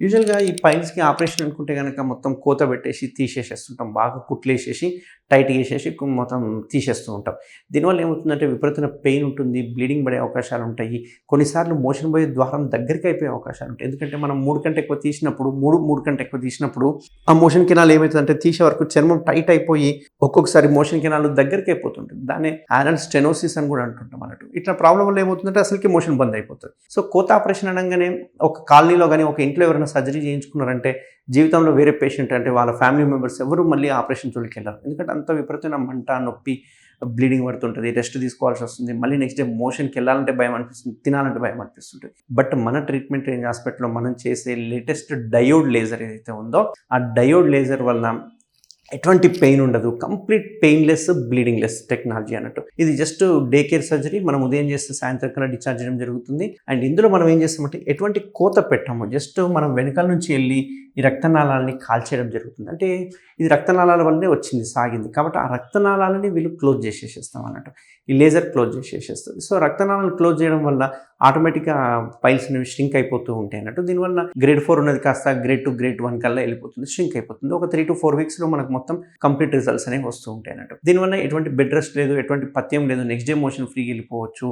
యూజువల్‌గా ఈ పైల్స్‌కి ఆపరేషన్ అనుకుంటే గనక మొత్తం కోత పెట్టేసి తీసేసేస్తుంటాం. బాగా కుట్లేసేసి, టైట్‌గా ఏసేసి మొత్తం తీసేస్తూ ఉంటాం. దీనివల్ల ఏమవుతుందంటే విపరీతమైన పెయిన్ ఉంటుంది. బ్లీడింగ్ పడే అవకాశాలుంటాయి. కొన్నిసార్లు మోషన్ పోయే ద్వారం దగ్గరికి అయిపోయే అవకాశాలుంటాయి. ఎందుకంటే మనం 3 కంటే ఎక్కువ తీసినప్పుడు 3 కంటే ఎక్కువ తీసినప్పుడు ఆ మోషన్ కెనాల్ ఏమైతదంటే తీసే వరకు చర్మం టైట్ అయిపోయి ఒక్కొక్కసారి మోషన్ కెనాల్ దగ్గరికి అయిపోతుంటుంది. దాన్నే యానల్ స్టెనోసిస్ అని కూడా అంటుంటాం అన్నట్టు. ఇట్లా ప్రాబ్లమ్ వల్ల ఏమవుతుందంటే అసలుకి మోషన్ బంద్ అయిపోతది. సో కోత ఆపరేషన్ అనంగానే ఒక కాలనీలో గాని, ఒక ఇంట్లో ఎవరైనా సర్జరీ చేయించుకున్నారంటే, జీవితంలో వేరే పేషెంట్ అంటే వాళ్ళ ఫ్యామిలీ మెంబర్స్ ఎవరు మళ్ళీ ఆపరేషన్ జోలికెళ్లరు. ఎందుకంటే అంత విపరీతమైన మంట, నొప్పి, బ్లీడింగ్ పడుతుంటది. రెస్ట్ తీసుకోవాల్సొస్తుంది. మళ్ళీ నెక్స్ట్ డే మోషన్‌కెళ్ళాలంటే భయం అనిపిస్తుంది. తినాలంటే భయం అనిపిస్తుంటది. బట్ మన ట్రీట్మెంట్ రేంజ్ హాస్పిటల్‌లో మనం చేసే లేటెస్ట్ డయోడ్ లేజర్ ఏదైతే ఉందో, ఆ డయోడ్ లేజర్ వల్ల ఎటువంటి పెయిన్ ఉండదు. కంప్లీట్ పెయిన్‌లెస్, బ్లీడింగ్‌లెస్ టెక్నాలజీ అన్నట్టు. ఇది జస్ట్ డే కేర్ సర్జరీ. మనం ఉదయం చేస్తే సాయంత్రం కల్లా డిశ్చార్జ్ చేయడం జరుగుతుంది. అండ్ ఇందులో మనం ఏం చేస్తామంటే ఎటువంటి కోత పెట్టము. జస్ట్ మనం వెనకాల నుంచి ఎళ్లి ఈ రక్తనాళాలని కాల్చేయడం జరుగుతుంది. అంటే ఇది రక్తనాళాల వల్లనే వచ్చింది, సాగింది. కాబట్టి ఆ రక్తనాళాలని వీళ్ళు క్లోజ్ చేసేసేస్తాం అన్నట్టు. ఈ లేజర్ క్లోజ్ చేసేసేస్తది. సో రక్తనాళాలు క్లోజ్ చేయడం వల్ల ఆటోమేటిక్‌గా పైల్స్ అనేవి ష్రింక్ అయిపోతూ ఉంటాయి అన్నట్టు. దీనివల్ల గ్రేడ్ 4 ఉన్నది కాస్త గ్రేడ్ 2, గ్రేడ్ 1 కల్లా వెళ్ళిపోతుంది. ష్రింక్ అయిపోతుంది. ఒక 3-4 వీక్స్‌లో మనకు మొత్తం కంప్లీట్ రిజల్ట్స్ అనేవి వస్తూ ఉంటాయి అన్నట్టు. దీనివల్ల ఎటువంటి బెడ్ రెస్ట్ లేదు, ఎటువంటి పథ్యం లేదు. నెక్స్ట్ డే మోషన్ ఫ్రీగా వెళ్ళిపోవచ్చు.